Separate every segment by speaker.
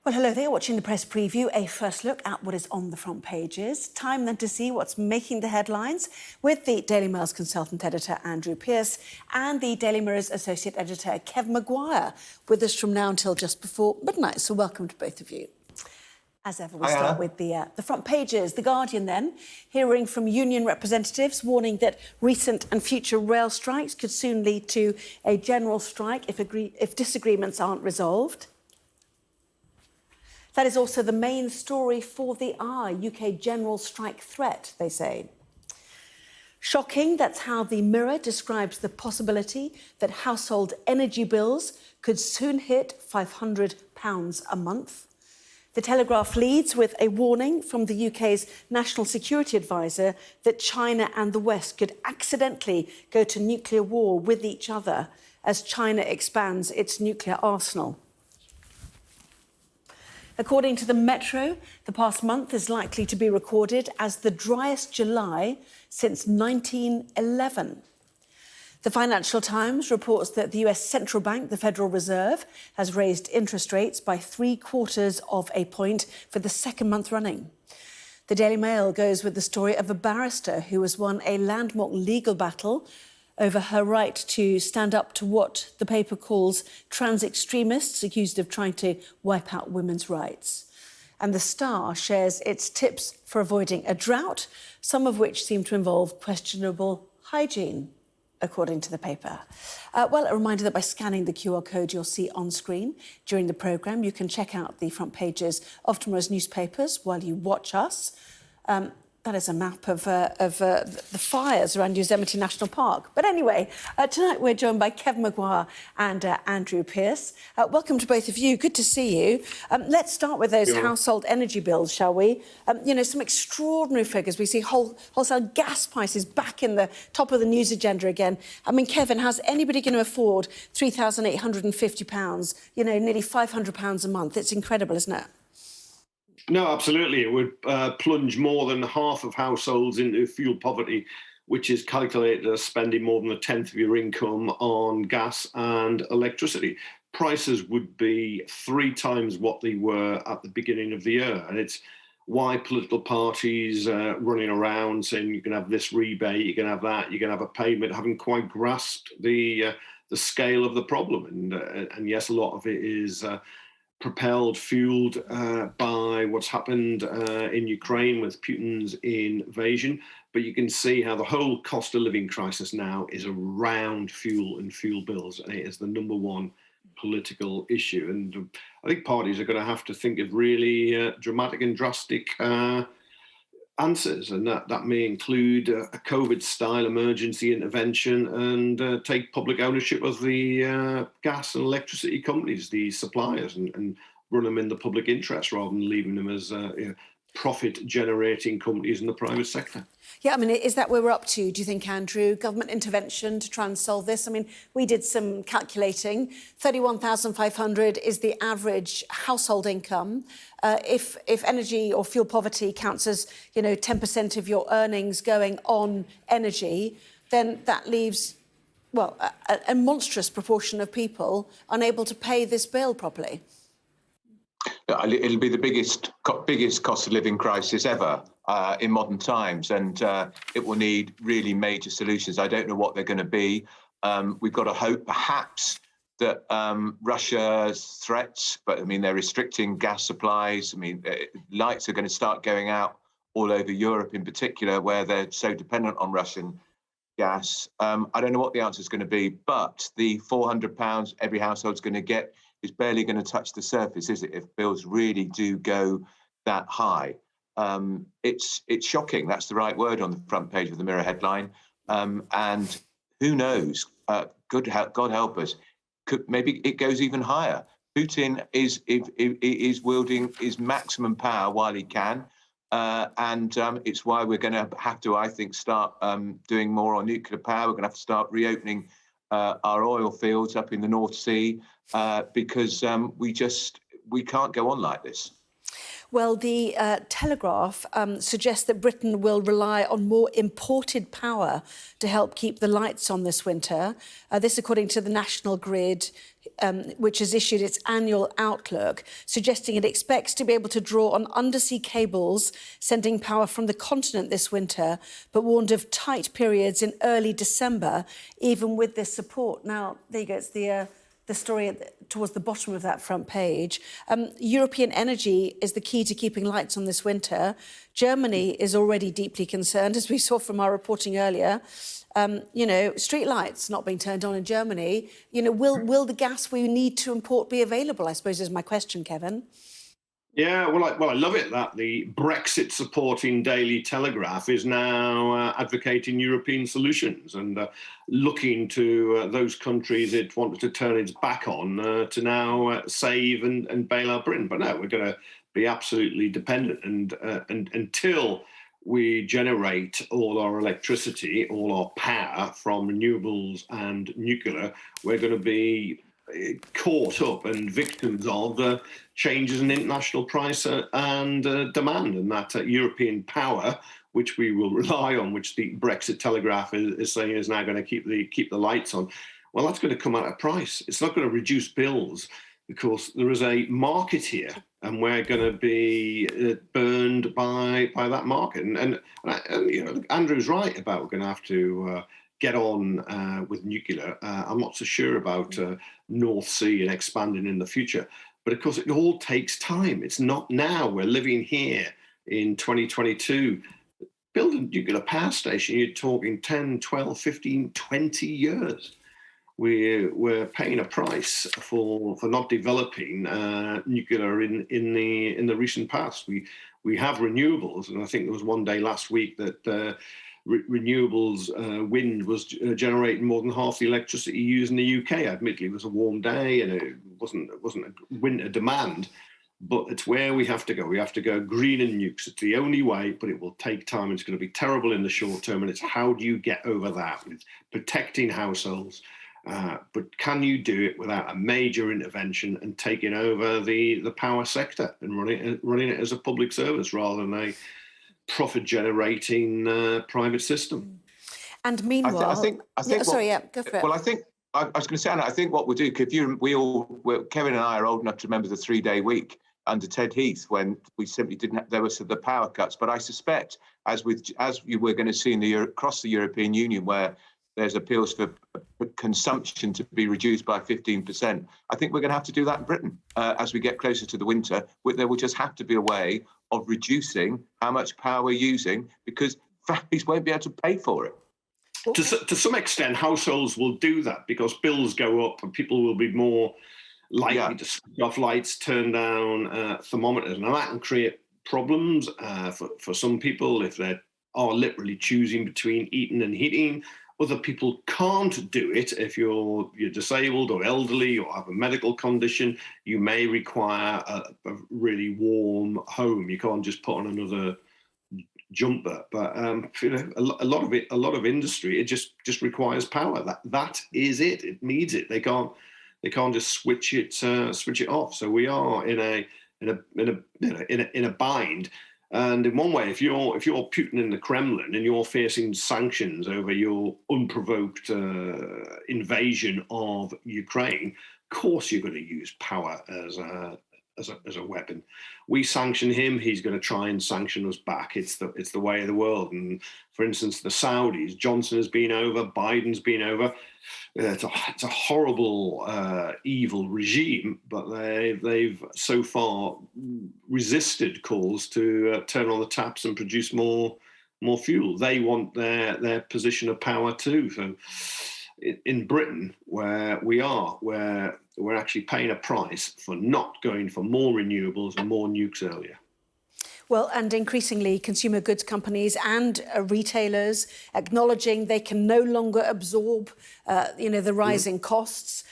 Speaker 1: Well, hello there, watching the press preview, a first look at what is on the front pages. Time then to see what's making the headlines with the Daily Mail's consultant editor, Andrew Pearce, and the Daily Mirror's associate editor, Kevin Maguire, with us from now until just before midnight. So welcome to both of you. As ever, we start with the front pages. The Guardian then, hearing from union representatives warning that recent and future rail strikes could soon lead to a general strike if disagreements aren't resolved. That is also the main story for the hour, UK general strike threat, they say. Shocking, that's how the Mirror describes the possibility that household energy bills could soon hit £500 a month. The Telegraph leads with a warning from the UK's National Security Advisor that China and the West could accidentally go to nuclear war with each other as China expands its nuclear arsenal. According to the Metro, the past month is likely to be recorded as the driest July since 1911. The Financial Times reports that the US Central Bank, the Federal Reserve, has raised interest rates by 0.75 of a point for the second month running. The Daily Mail goes with the story of a barrister who has won a landmark legal battle over her right to stand up to what the paper calls trans extremists accused of trying to wipe out women's rights. And the Star shares its tips for avoiding a drought, some of which seem to involve questionable hygiene, according to the paper. Well, a reminder that by scanning the QR code you'll see on screen during the programme, you can check out the front pages of tomorrow's newspapers while you watch us. That is a map of the fires around Yosemite National Park. But anyway, tonight we're joined by Kevin Maguire and Andrew Pearce. Welcome to both of you. Good to see you. Let's start with those household energy bills, shall we? Some extraordinary figures. We see wholesale gas prices back in the top of the news agenda again. I mean, Kevin, how's anybody going to afford £3,850? Nearly £500 a month. It's incredible, isn't it?
Speaker 2: No, absolutely. It would plunge more than half of households into fuel poverty, which is calculated as spending more than a tenth of your income on gas and electricity. Prices would be 3 times what they were at the beginning of the year. And it's why political parties running around saying you can have this rebate, you can have that, you can have a payment, haven't quite grasped the scale of the problem. And yes, a lot of it is fueled by what's happened in Ukraine with Putin's invasion. But you can see how the whole cost of living crisis now is around fuel and fuel bills. And it is the number one political issue. And I think parties are going to have to think of really dramatic and drastic answers. And that may include a COVID-style emergency intervention and take public ownership of the gas and electricity companies, the suppliers, and run them in the public interest rather than leaving them as profit-generating companies in the private sector.
Speaker 1: Yeah, I mean, is that where we're up to, do you think, Andrew? Government intervention to try and solve this? I mean, we did some calculating. 31,500 is the average household income. If energy or fuel poverty counts as, 10% of your earnings going on energy, then that leaves, well, a monstrous proportion of people unable to pay this bill properly.
Speaker 3: It'll be the biggest cost of living crisis ever in modern times, and it will need really major solutions. I don't know what they're going to be. We've got to hope perhaps that Russia's threats, but I mean, they're restricting gas supplies. I mean, lights are going to start going out all over Europe in particular, where they're so dependent on Russian gas. I don't know what the answer is going to be, but the £400 every household's going to get is barely going to touch the surface, is it, if bills really do go that high? It's shocking. That's the right word on the front page of the Mirror headline. And who knows? God help us. Maybe it goes even higher. Putin is wielding his maximum power while he can. And it's why we're going to have to, I think, start doing more on nuclear power. We're going to have to start reopening our oil fields up in the North Sea because we can't go on like this.
Speaker 1: Well, the Telegraph suggests that Britain will rely on more imported power to help keep the lights on this winter. This according to the National Grid, which has issued its annual outlook, suggesting it expects to be able to draw on undersea cables sending power from the continent this winter, but warned of tight periods in early December, even with this support. Now, there you go, it's the story towards the bottom of that front page. European energy is the key to keeping lights on this winter. Germany is already deeply concerned, as we saw from our reporting earlier. Street lights not being turned on in Germany. Will the gas we need to import be available, I suppose, is my question, Kevin.
Speaker 2: Yeah, I love it that the Brexit supporting Daily Telegraph is now advocating European solutions and looking to those countries it wanted to turn its back on to now save and bail out Britain. But no, we're going to be absolutely dependent, and until we generate all our electricity, all our power from renewables and nuclear, we're going to be caught up and victims of changes in international price and demand, and that European power, which we will rely on, which the Brexit Telegraph is saying is now going to keep the lights on. Well, that's going to come at a price. It's not going to reduce bills because there is a market here, and we're going to be burned by that market. And Andrew's right about we're going to have to get on with nuclear. I'm not so sure about North Sea and expanding in the future. But of course, it all takes time. It's not now. We're living here in 2022. Build a nuclear power station, you're talking 10, 12, 15, 20 years. We're paying a price for not developing nuclear in the recent past. We have renewables, and I think there was one day last week that renewables wind was generating more than half the electricity used in the UK. Admittedly, it was a warm day and it wasn't a winter demand, but it's where we have to go. We have to go green and nukes. It's the only way, but it will take time. It's going to be terrible in the short term, and it's how do you get over that? It's protecting households, but can you do it without a major intervention and taking over the power sector and running it as a public service rather than a profit-generating private system?
Speaker 1: And meanwhile, go for it.
Speaker 3: Well, I was going to say, Anna, I think what we'll do, Kevin and I are old enough to remember the 3-day week under Ted Heath when we simply didn't. There were the power cuts, but I suspect as you were going to see across the European Union, where there's appeals for consumption to be reduced by 15%. I think we're going to have to do that in Britain as we get closer to the winter. There will just have to be a way of reducing how much power we're using because families won't be able to pay for it.
Speaker 2: To some extent, households will do that because bills go up and people will be more likely to switch off lights, turn down thermometers. Now, that can create problems for some people if they are literally choosing between eating and heating. Other people can't do it. If you're disabled or elderly or have a medical condition, you may require a really warm home. You can't just put on another jumper. But a lot of industry, it just requires power. That is it. It needs it. They can't just switch it off. So we are in a bind. And in one way, if you're Putin in the Kremlin and you're facing sanctions over your unprovoked invasion of Ukraine, of course you're going to use power as a weapon. We sanction him, he's going to try and sanction us back. It's the way of the world. And for instance, the Saudis, Johnson has been over, Biden's been over. It's a horrible, evil regime, but they've so far resisted calls to turn on the taps and produce more fuel. They want their position of power too. So in Britain, where we're actually paying a price for not going for more renewables and more nukes earlier.
Speaker 1: Well, and increasingly consumer goods companies and retailers acknowledging they can no longer absorb, the rising costs.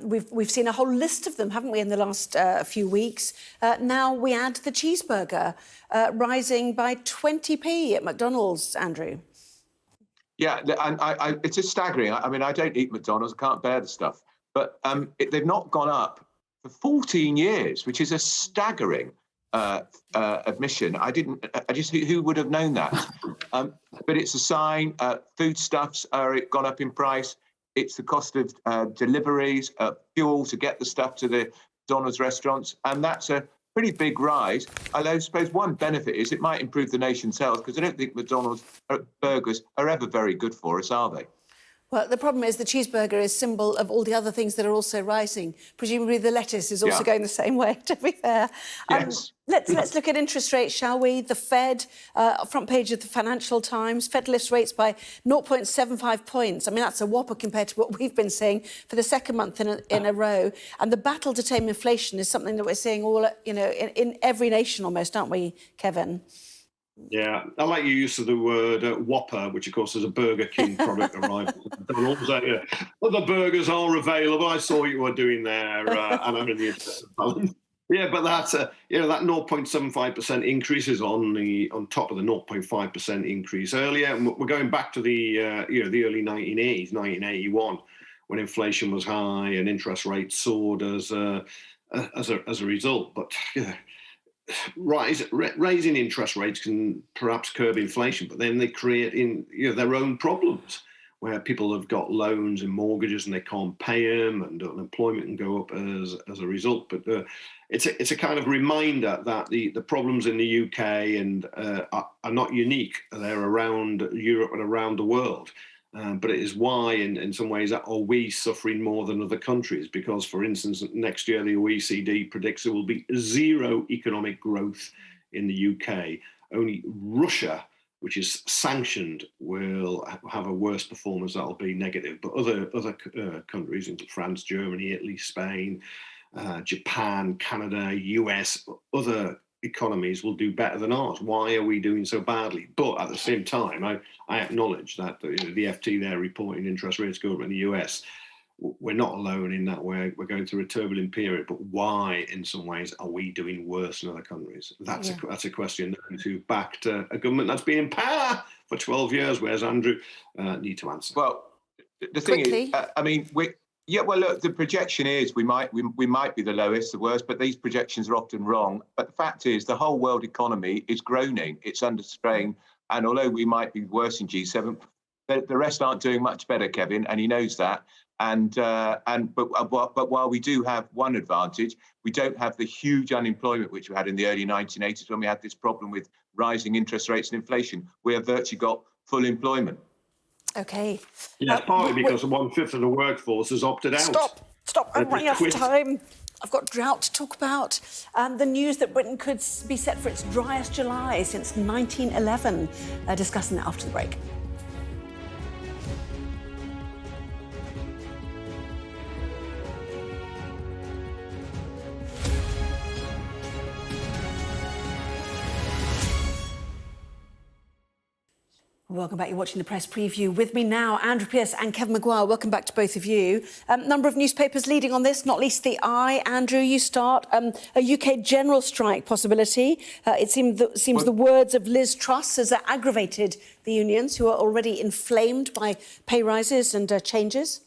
Speaker 1: We've seen a whole list of them, haven't we, in the last few weeks? Now we add the cheeseburger rising by 20p at McDonald's, Andrew.
Speaker 3: Yeah, and it's just staggering. I mean, I don't eat McDonald's, I can't bear the stuff. But they've not gone up for 14 years, which is a staggering admission. Who would have known that? But it's a sign. Foodstuffs are gone up in price. It's the cost of deliveries, fuel to get the stuff to the McDonald's restaurants, and that's a pretty big rise. Although I suppose one benefit is it might improve the nation's health, because I don't think McDonald's burgers are ever very good for us, are they?
Speaker 1: Well, the problem is the cheeseburger is symbol of all the other things that are also rising. Presumably the lettuce is also going the same way, to be fair.
Speaker 3: Yes.
Speaker 1: Let's look at interest rates, shall we? The Fed, front page of the Financial Times, Fed lifts rates by 0.75 points. I mean, that's a whopper compared to what we've been seeing for the second month in a row. And the battle to tame inflation is something that we're seeing all, in every nation almost, aren't we, Kevin?
Speaker 2: Yeah, I like your use of the word Whopper, which of course is a Burger King product arrived. Other burgers are available. I saw what you were doing there, and I'm in the interest of balance. Yeah, but that's that 0.75% increase is on top of the 0.5% increase earlier, and we're going back to the the early 1980s, 1981, when inflation was high and interest rates soared as a result. But raising interest rates can perhaps curb inflation, but then they create their own problems, where people have got loans and mortgages and they can't pay them, and unemployment can go up as a result. But it's a kind of reminder that the problems in the UK and are not unique. They're around Europe and around the world. But it is why, in some ways, are we suffering more than other countries? Because, for instance, next year the OECD predicts there will be zero economic growth in the UK. Only Russia, which is sanctioned, will have a worse performance. That'll be negative. But other countries, including France, Germany, Italy, Spain, Japan, Canada, US, other economies will do better than ours. Why are we doing so badly? But at the same time, I acknowledge that the FT there reporting interest rates go up in the US. We're not alone in that we're going through a turbulent period. But why, in some ways, are we doing worse than other countries? That's a question to backed a government that's been in power for 12 years. Whereas Andrew need to answer.
Speaker 3: Well, the thing is, I mean, well, look, the projection is we might be the lowest, the worst, but these projections are often wrong. But the fact is, the whole world economy is groaning; it's under strain. And although we might be worse in G7, the rest aren't doing much better, Kevin, and he knows that. But while we do have one advantage, we don't have the huge unemployment which we had in the early 1980s when we had this problem with rising interest rates and inflation. We have virtually got full employment.
Speaker 1: Okay.
Speaker 2: Yeah, partly because 1/5 of the workforce has opted out.
Speaker 1: Stop. I'm running out of time. I've got drought to talk about. The news that Britain could be set for its driest July since 1911. Discussing that after the break. Welcome back. You're watching the press preview. With me now, Andrew Pierce and Kevin Maguire. Welcome back to both of you. Number of newspapers leading on this, not least the Eye. Andrew, you start. A UK general strike possibility. It seems the words of Liz Truss has aggravated the unions, who are already inflamed by pay rises and changes.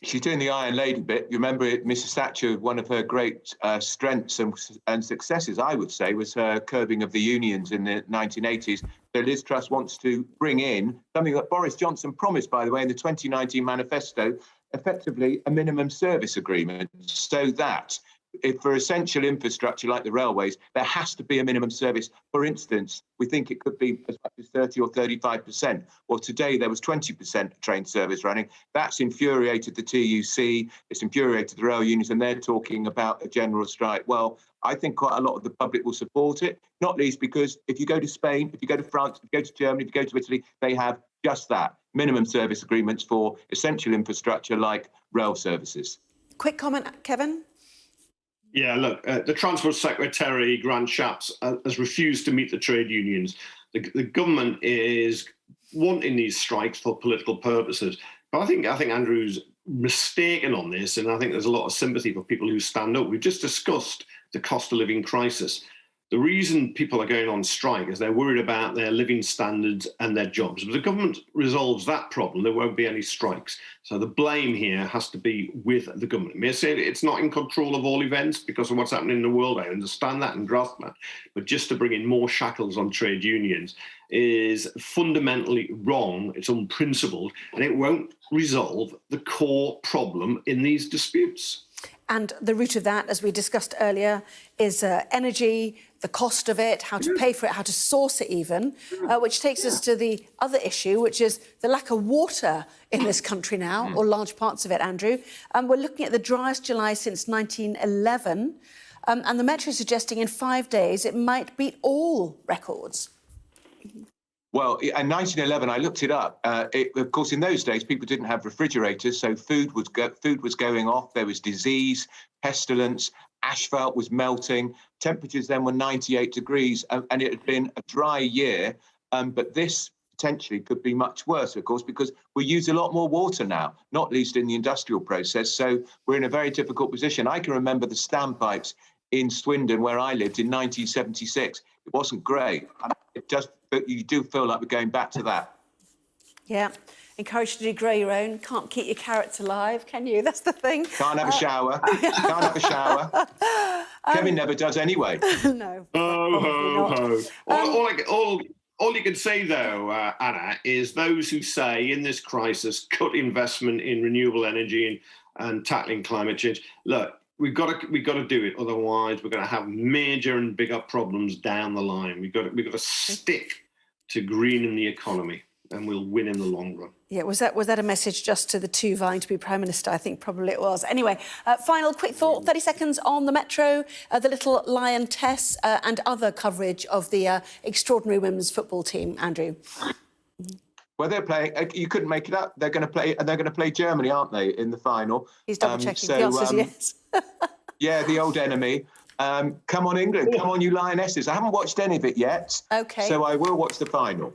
Speaker 3: She's doing the Iron Lady bit. You remember Mrs. Thatcher, one of her great strengths and successes, I would say, was her curbing of the unions in the 1980s. So Liz Truss wants to bring in something that Boris Johnson promised, by the way, in the 2019 manifesto, effectively a minimum service agreement, so that if for essential infrastructure like the railways, there has to be a minimum service. For instance, we think it could be as much as 30 or 35%. Well, today there was 20% train service running. That's infuriated the TUC, it's infuriated the rail unions, and they're talking about a general strike. Well, I think quite a lot of the public will support it, not least because if you go to Spain, if you go to France, if you go to Germany, if you go to Italy, they have just that, minimum service agreements for essential infrastructure like rail services. Quick comment, Kevin?
Speaker 2: Yeah, look, the Transport Secretary, Grant Shapps, has refused to meet the trade unions. The government is wanting these strikes for political purposes. But I think Andrew's mistaken on this, and I think there's a lot of sympathy for people who stand up. We've just discussed the cost of living crisis. The reason people are going on strike is they're worried about their living standards and their jobs. If the government resolves that problem, there won't be any strikes. So the blame here has to be with the government. I may say it's not in control of all events because of what's happening in the world. I understand that and grasp that. But just to bring in more shackles on trade unions is fundamentally wrong. It's unprincipled, and it won't resolve the core problem in these disputes.
Speaker 1: And the root of that, as we discussed earlier, is energy, the cost of it, how to pay for it, how to source it even, which takes us to the other issue, which is the lack of water in this country now, or large parts of it, Andrew. We're looking at the driest July since 1911, and the Metro is suggesting in 5 days it might beat all records.
Speaker 3: Well, in 1911, I looked it up. Of course, in those days, people didn't have refrigerators, so food was going off. There was disease, pestilence, asphalt was melting. Temperatures then were 98 degrees, and it had been a dry year. But this potentially could be much worse, of course, because we use a lot more water now, not least in the industrial process. So we're in a very difficult position. I can remember the standpipes in Swindon, where I lived, in 1976. It wasn't great. But you do feel like we're going back to that.
Speaker 1: Yeah. Encouraged you to grow your own. Can't keep your carrots alive, can you? That's the thing.
Speaker 3: Can't have a shower. Can't have a shower. Kevin never does anyway.
Speaker 1: No.
Speaker 2: Ho, ho. All you can say, though, Anna, is those who say in this crisis, cut investment in renewable energy and tackling climate change. Look, we've got to do it. Otherwise, we're going to have major and bigger problems down the line. We've got to stick to greening the economy, and we'll win in the long run.
Speaker 1: Yeah, was that a message just to the two vying to be Prime Minister? I think probably it was. Anyway, final quick thought, 30 seconds on the Metro, the Little Lion Tess, and other coverage of the extraordinary women's football team, Andrew.
Speaker 3: Well, they're playing. You couldn't make it up. They're going to play Germany, aren't they, in the final?
Speaker 1: He's double-checking. The answer is yes.
Speaker 3: Yeah, the old enemy. Come on, England. Come on, you Lionesses. I haven't watched any of it yet.
Speaker 1: OK.
Speaker 3: So I will watch the final.